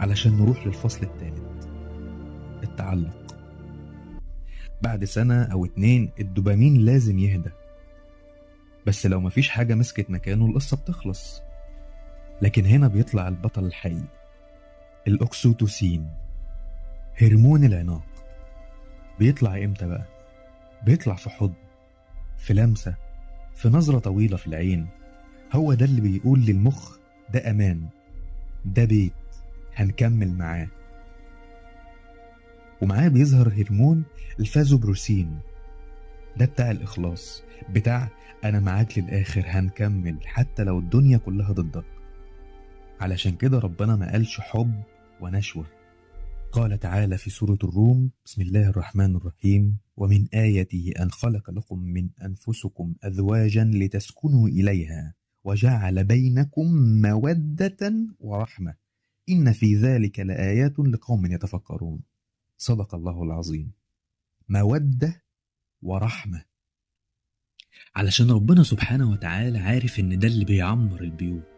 علشان نروح للفصل الثالث، التعلق. بعد سنة أو 2 الدوبامين لازم يهدى، بس لو مفيش حاجة مسكت مكانه القصة بتخلص. لكن هنا بيطلع البطل الحقيقي، الأكسيتوسين، هرمون العناق. بيطلع إمتى بقى؟ بيطلع في حضن، في لمسة، في نظرة طويلة في العين. هو ده اللي بيقول للمخ ده أمان، ده بيت، هنكمل معاه. ومعاه بيظهر هرمون الفازوبروسين، ده بتاع الإخلاص، بتاع أنا معاك للآخر، هنكمل حتى لو الدنيا كلها ضدك. علشان كده ربنا ما قالش حب ونشوة. قال تعالى في سورة الروم: بسم الله الرحمن الرحيم: ومن آيته أن خلق لكم من أنفسكم أزواجا لتسكنوا إليها وجعل بينكم مودة ورحمة إن في ذلك لآيات لقوم يتفكرون. صدق الله العظيم. مودة ورحمة، علشان ربنا سبحانه وتعالى عارف إن ده اللي بيعمر البيوت.